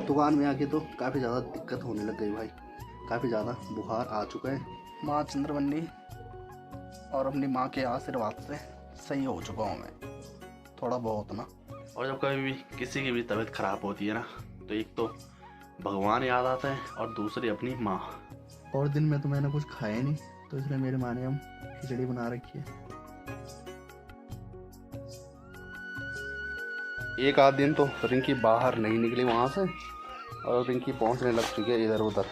दुकान में आके तो काफ़ी ज़्यादा दिक्कत होने लग गई भाई। काफ़ी ज़्यादा बुखार आ चुका है। माँ चंद्रवन्नी और अपनी माँ के आशीर्वाद से सही हो चुका हूँ मैं थोड़ा बहुत ना। और जब कभी भी किसी की भी तबीयत खराब होती है ना, तो एक तो भगवान याद आता है और दूसरी अपनी माँ। और दिन में तो मैंने कुछ खाया नहीं, तो इसलिए मेरी माँ ने हम खिचड़ी बना रखी है। एक आध दिन तो रिंकी बाहर नहीं निकली वहाँ से, और रिंकी पहुँचने लग चुकी है इधर उधर।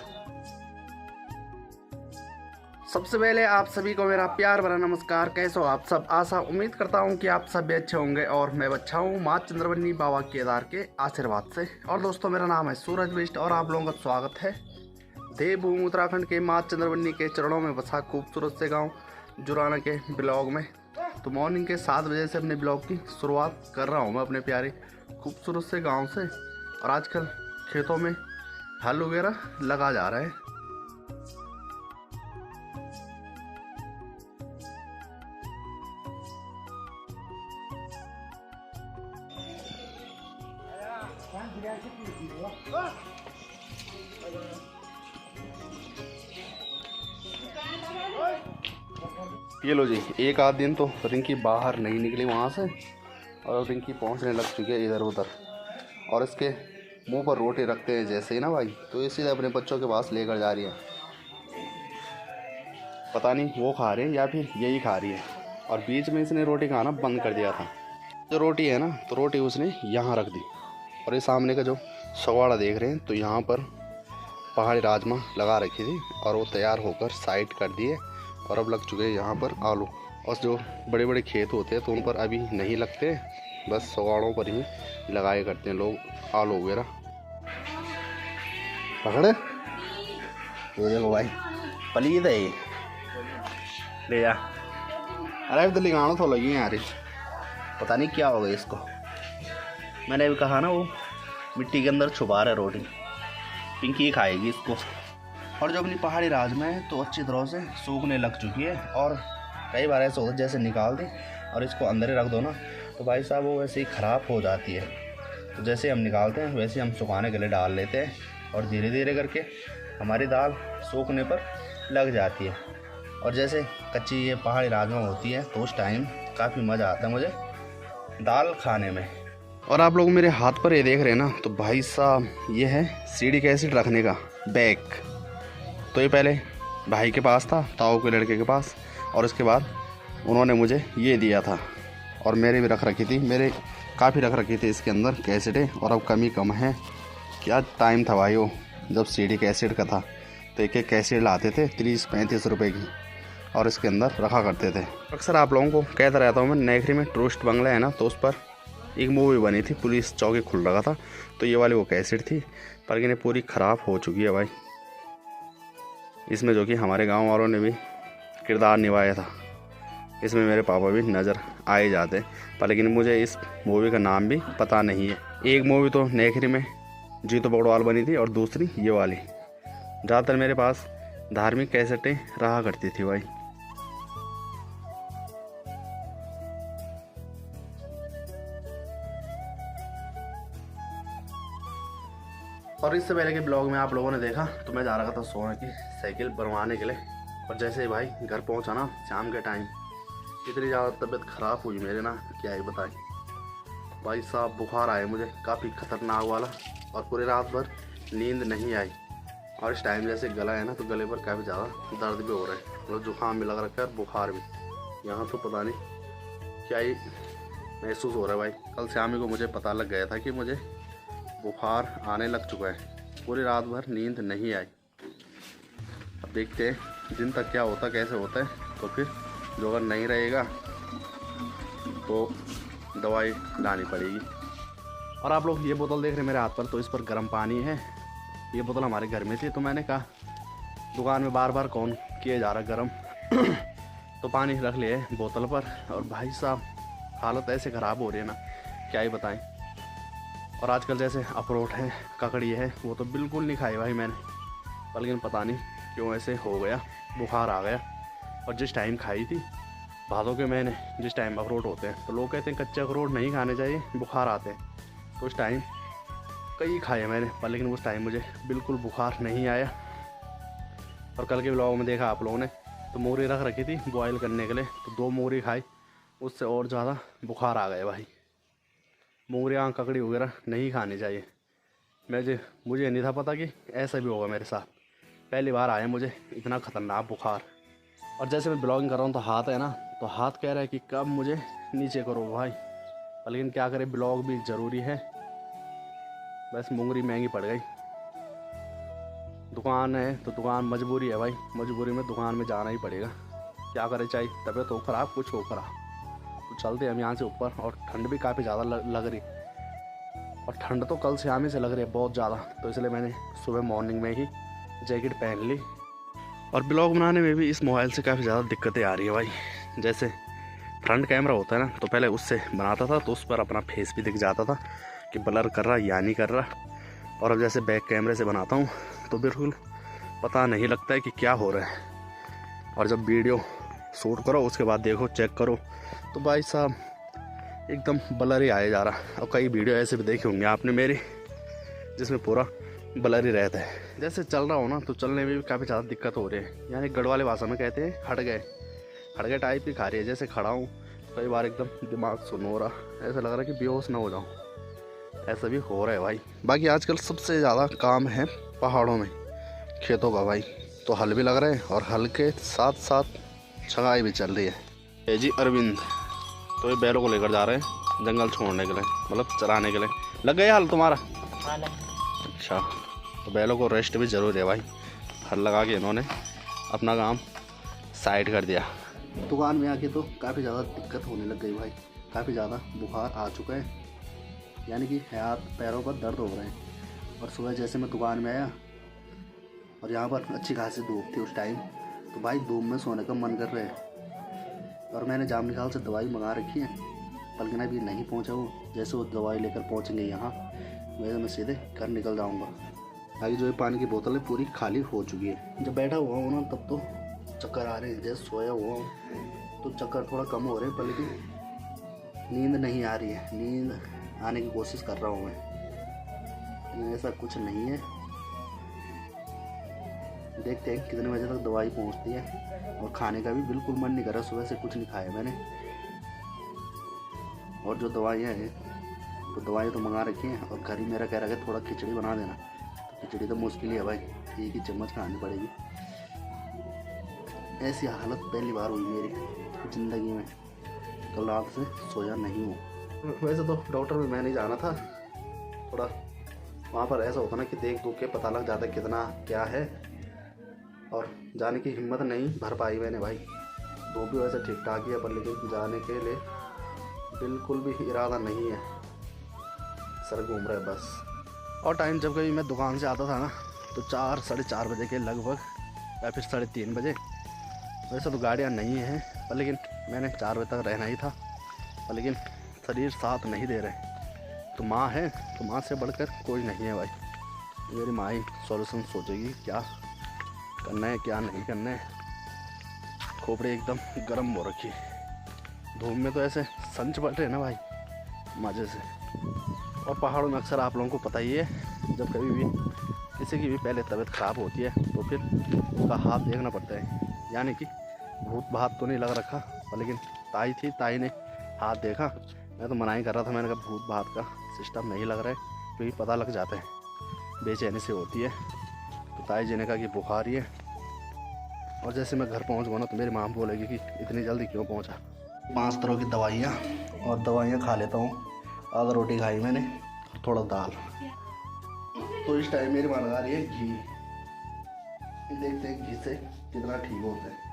सबसे पहले आप सभी को मेरा प्यार भरा नमस्कार। कैसे हो आप सब? आशा उम्मीद करता हूँ कि आप सब भी अच्छे होंगे और मैं अच्छा हूँ माँ चंद्रवन्नी बाबा केदार के आशीर्वाद से। और दोस्तों, मेरा नाम है सूरज बिष्ट और आप लोगों का स्वागत है देवभूमि उत्तराखंड के माँ चंद्रवन्नी के चरणों में बसा खूबसूरत से गाँव जुराना के ब्लॉग में। तो मॉर्निंग के 7 बजे से अपने ब्लॉग की शुरुआत कर रहा हूँ मैं अपने प्यारे खूबसूरत से गाँव से। और आजकल खेतों में हल वगैरह लगा जा रहा है। ये लो जी, एक आध दिन तो रिंकी बाहर नहीं निकली वहाँ से, और रिंकी पहुँचने लग चुकी है इधर उधर। और इसके मुंह पर रोटी रखते हैं जैसे ही ना भाई, तो ये सीधे अपने बच्चों के पास लेकर जा रही है। पता नहीं वो खा रहे हैं या फिर यही खा रही है। और बीच में इसने रोटी खाना बंद कर दिया था। जो रोटी है ना, तो रोटी उसने यहाँ रख दी। और ये सामने का जो सगवाड़ा देख रहे हैं, तो यहाँ पर पहाड़ी राजमा लगा रखी थी और वो तैयार होकर साइड कर दिए। और अब लग चुके हैं यहाँ पर आलू। और जो बड़े बड़े खेत होते हैं तो उन पर अभी नहीं लगते, बस सगवाड़ों पर ही लगाए करते हैं लोग आलू वगैरह। पकड़े ये देखो भाई, पलीद है ये, ले जा। अरे तो लिगाणों तो लगी यार, पता नहीं क्या हो गया इसको। मैंने अभी कहा ना, वो मिट्टी के अंदर छुपा रहा है रोटी। पिंकी खाएगी इसको। और जो अपनी पहाड़ी राजमा है तो अच्छी तरह से सूखने लग चुकी है। और कई बार ऐसा होता है जैसे निकाल दें और इसको अंदर ही रख दो ना, तो भाई साहब वो वैसे ही ख़राब हो जाती है। तो जैसे हम निकालते हैं वैसे हम सुखाने के लिए डाल लेते हैं, और धीरे धीरे करके हमारी दाल सूखने पर लग जाती है। और जैसे कच्ची ये पहाड़ी राजमा होती है तो उस टाइम काफ़ी मज़ा आता है मुझे दाल खाने में। और आप लोग मेरे हाथ पर ये देख रहे हैं ना, तो भाई साहब ये है सीडिक एसिड रखने का बैग। तो ये पहले भाई के पास था, ताऊ के लड़के के पास, और उसके बाद उन्होंने मुझे ये दिया था। और मेरे भी रख रखी थी, मेरे काफ़ी रख रखी थी इसके अंदर कैसेटें। और अब कमी कम है। क्या टाइम था भाई वो, जब सीडिक एसिड का था। तो एक एक कैसेट लाते थे 30-35 रुपए की, और इसके अंदर रखा करते थे। अक्सर आप लोगों को कहता रहता हूँ मैं, नेगरी में टूरिस्ट बंगला है ना, तो उस पर एक मूवी बनी थी, पुलिस चौकी खुल रखा था। तो ये वाली वो कैसेट थी, पर ये पूरी ख़राब हो चुकी है भाई। इसमें जो कि हमारे गांव वालों ने भी किरदार निभाया था, इसमें मेरे पापा भी नज़र आए जाते, पर लेकिन मुझे इस मूवी का नाम भी पता नहीं है। एक मूवी तो नेखरी में जीतो बगड़वाल बनी थी, और दूसरी ये वाली। ज़्यादातर मेरे पास धार्मिक कैसेटें रहा करती थी भाई। और इससे पहले के ब्लॉग में आप लोगों ने देखा तो मैं जा रहा था सोने की साइकिल बनवाने के लिए। और जैसे ही भाई घर पहुंचा ना शाम के टाइम, इतनी ज़्यादा तबीयत ख़राब हुई मेरे ना, क्या ही बताएं भाई साहब। बुखार आया मुझे काफ़ी ख़तरनाक वाला, और पूरी रात भर नींद नहीं आई। और इस टाइम जैसे गला है ना, तो गले पर काफ़ी ज़्यादा दर्द भी हो रहा है, मतलब जुकाम भी लग रखा है और बुखार भी। यहाँ तो पता नहीं क्या ही महसूस हो रहा है भाई। कल शाम को मुझे पता लग गया था कि मुझे बुखार आने लग चुका है। पूरी रात भर नींद नहीं आई। अब देखते हैं दिन तक क्या होता, कैसे होता है। तो फिर जो अगर नहीं रहेगा तो दवाई लानी पड़ेगी। और आप लोग ये बोतल देख रहे हैं मेरे हाथ पर, तो इस पर गर्म पानी है। ये बोतल हमारे घर में थी, तो मैंने कहा दुकान में बार बार कौन किए जा रहा गर्म तो पानी रख लिया है बोतल पर। और भाई साहब हालत ऐसे ख़राब हो रही है ना, क्या ही बताएं। और आजकल जैसे अखरोट है, ककड़ी है, वो तो बिल्कुल नहीं खाई भाई मैंने, लेकिन पता नहीं क्यों ऐसे हो गया, बुखार आ गया। और जिस टाइम खाई थी भादों के महीने, जिस टाइम अखरोट होते हैं, तो लोग कहते हैं कच्चे अखरोट नहीं खाने चाहिए, बुखार आते हैं। तो उस टाइम कई खाए मैंने, पर लेकिन उस टाइम मुझे बिल्कुल बुखार नहीं आया। और कल के ब्लॉग में देखा आप लोगों ने, तो मोरी रख रखी थी बॉयल करने के लिए, तो 2 मोरी खाई, उससे और ज़्यादा बुखार आ गए भाई। मोरियाँ ककड़ी वगैरह नहीं खानी चाहिए। मुझे नहीं था पता कि ऐसा भी होगा मेरे साथ। पहली बार आया मुझे इतना ख़तरनाक बुखार। और जैसे मैं ब्लॉगिंग कर रहा हूँ तो हाथ है ना, तो हाथ कह रहा है कि कब मुझे नीचे करो भाई, लेकिन क्या करें, ब्लॉग भी ज़रूरी है। बस मोंगरी महंगी पड़ गई। दुकान है तो दुकान मजबूरी है भाई, मजबूरी में दुकान में जाना ही पड़ेगा। क्या करें, चाहे तबीयत हो ख़राब, कुछ हो ख़राब, तो चलते हम यहाँ से ऊपर। और ठंड भी काफ़ी ज़्यादा लग रही, और ठंड तो कल शाम ही से लग रही है बहुत ज़्यादा, तो इसलिए मैंने सुबह मॉर्निंग में ही जैकेट पहन ली। और ब्लॉग बनाने में भी इस मोबाइल से काफ़ी ज़्यादा दिक्कतें आ रही है भाई। जैसे फ्रंट कैमरा होता है ना, तो पहले उससे बनाता था तो उस पर अपना फेस भी दिख जाता था कि ब्लर कर रहा या नहीं कर रहा। और अब जैसे बैक कैमरे से बनाता हूँ तो बिल्कुल पता नहीं लगता है कि क्या हो रहा है। और जब वीडियो शूट करो उसके बाद देखो, चेक करो, तो भाई साहब एकदम ब्लर ही आया जा रहा। और कई वीडियो ऐसे भी देखे होंगे आपने मेरी, जिसमें पूरा ब्लर ही रहता है। जैसे चल रहा हो ना, तो चलने में भी काफ़ी ज़्यादा दिक्कत हो रही है। यानी गढ़वाले भाषा में कहते हैं हट गए टाइप की खा रही है। जैसे खड़ा हूँ कई बार एकदम दिमाग सुन हो रहा, ऐसा लग रहा है कि बेहोश ना हो जाऊँ, ऐसा भी हो रहा है भाई। बाकी आजकल सबसे ज़्यादा काम है पहाड़ों में खेतों का भाई, तो हल भी लग रहे हैं और हल के साथ साथ छगाई भी चल रही है। ये जी अरविंद, तो ये बैलों को लेकर जा रहे हैं जंगल छोड़ने के लिए, मतलब चराने के लिए। लग गया हल तुम्हारा? अच्छा, तो बैलों को रेस्ट भी ज़रूरी है भाई। हल लगा के इन्होंने अपना काम साइड कर दिया। दुकान में आके तो काफ़ी ज़्यादा दिक्कत होने लग गई भाई, काफ़ी ज़्यादा बुखार आ चुका है, यानी कि हाथ पैरों पर दर्द हो रहे हैं। और सुबह जैसे मैं दुकान में आया और यहाँ पर अच्छी खासी धूप थी उस टाइम, तो भाई धूप में सोने का मन कर रहा है। और मैंने जाम निकाल से दवाई मंगा रखी है, पलकना भी नहीं पहुँचा वो। जैसे वो दवाई लेकर पहुँचेंगे यहाँ, वैसे मैं सीधे घर निकल जाऊँगा। आगे जो है पानी की बोतल है पूरी खाली हो चुकी है। जब बैठा हुआ हूँ ना तब तो चक्कर आ रहे हैं, जैसे सोया हुआ हूँ तो चक्कर थोड़ा कम हो रहे हैं, पर लेकिन नींद नहीं आ रही है। नींद आने की कोशिश कर रहा हूँ मैं, लेकिन ऐसा कुछ नहीं है। देखते हैं कितने बजे तक दवाई पहुँचती है। और खाने का भी बिल्कुल मन नहीं कर रहा, सुबह से कुछ नहीं खाया मैंने। और जो दवाइयाँ हैं तो दवाई तो मंगा रखी हैं, और घर ही मेरा कह रहा है थोड़ा खिचड़ी बना देना। तो खिचड़ी तो मुश्किल ही है भाई, 1 ही चम्मच खानी पड़ेगी। ऐसी हालत पहली बार हुई मेरी ज़िंदगी में, कल रात से सोया नहीं हूँ। वैसे तो डॉक्टर में मैं नहीं जाना था, थोड़ा वहाँ पर ऐसा होता ना कि देख दुख के पता लग जाता है कितना क्या है, और जाने की हिम्मत नहीं भर पाई मैंने भाई। धूप भी वैसे ठीक ठाक ही है, पर लेकिन जाने के लिए बिल्कुल भी इरादा नहीं है, सर घूम रहा है बस। और टाइम जब कभी मैं दुकान से आता था ना, तो 4 साढ़े 4 बजे के लगभग, या फिर 3:30 बजे। वैसे तो गाड़ियाँ नहीं हैं, पर लेकिन मैंने 4 बजे तक रहना ही था, पर लेकिन शरीर साथ नहीं दे रहे। तो माँ है, तो माँ से बढ़कर कोई नहीं है भाई। मेरी माँ ही सॉल्यूशन सोचेगी क्या करना है क्या नहीं करना है। खोपड़ी एकदम गर्म हो रखी, धूप में तो ऐसे संच पड़ रहे हैं ना भाई मज़े से। और पहाड़ों में अक्सर आप लोगों को पता ही है, जब कभी भी किसी की भी पहले तबीयत ख़राब होती है तो फिर उसका हाथ देखना पड़ता है। यानी कि भूत भात तो नहीं लग रखा, पर लेकिन ताई थी, ताई ने हाथ देखा। मैं तो मना ही कर रहा था, मैंने कहा भूत भात का सिस्टम नहीं लग रहा है, क्योंकि पता लग जाता है, बेचैनी से होती है। तो ताई जी ने कहा कि बुखार ही है। और जैसे मैं घर पहुंच गया ना, तो मेरी माँ बोलेगी कि इतनी जल्दी क्यों पहुंचा। 5 तरह की दवाइयाँ, और दवाइयाँ खा लेता हूँ। आधा रोटी खाई मैंने, थोड़ा दाल। तो इस टाइम मेरी माँ लगा रही है घी, देखते हैं घी से कितना ठीक होता है।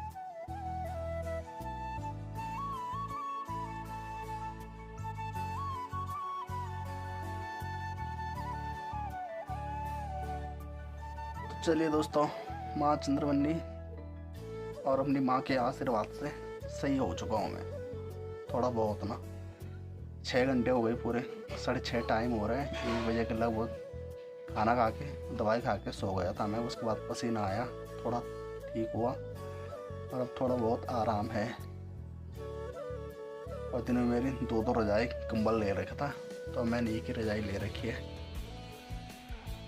तो चलिए दोस्तों, माँ चंद्रवन्नी और अपनी माँ के आशीर्वाद से सही हो चुका हूँ मैं, थोड़ा बहुत ना। 6 घंटे हो गए पूरे, 6:30 टाइम हो रहा है। 1 बजे के लगभग खाना खा के दवाई खा के सो गया था मैं। उसके बाद पसीना आया, थोड़ा ठीक हुआ, और अब थोड़ा बहुत आराम है। और दिन में मेरी 2 रजाई कंबल ले रखा था, तो मैंने एक ही रजाई ले रखी है।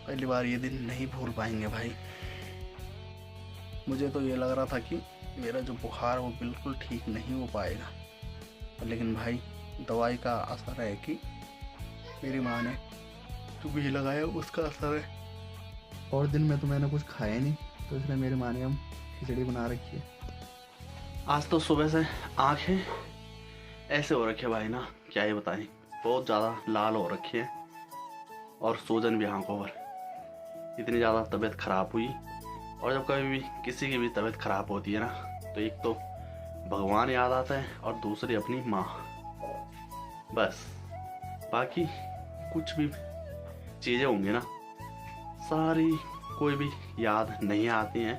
पहली बार ये दिन नहीं भूल पाएंगे भाई। मुझे तो ये लग रहा था कि मेरा जो बुखार वो बिल्कुल ठीक नहीं हो पाएगा, लेकिन भाई दवाई का असर है कि मेरी माँ ने जो भी लगाया उसका असर है। और दिन में तो मैंने कुछ खाया नहीं, तो इसलिए मेरी माँ ने हम खिचड़ी बना रखी है। आज तो सुबह से आंखें ऐसे हो रखी है भाई ना, क्या ही बताएं, बहुत ज़्यादा लाल हो रखी है और सूजन भी आंखों पर। इतनी ज़्यादा तबीयत ख़राब हुई। और जब कभी भी किसी की भी तबीयत ख़राब होती है ना, तो एक तो भगवान याद आता है और दूसरी अपनी माँ। बस बाकी कुछ भी चीज़ें होंगी ना, सारी कोई भी याद नहीं आती हैं।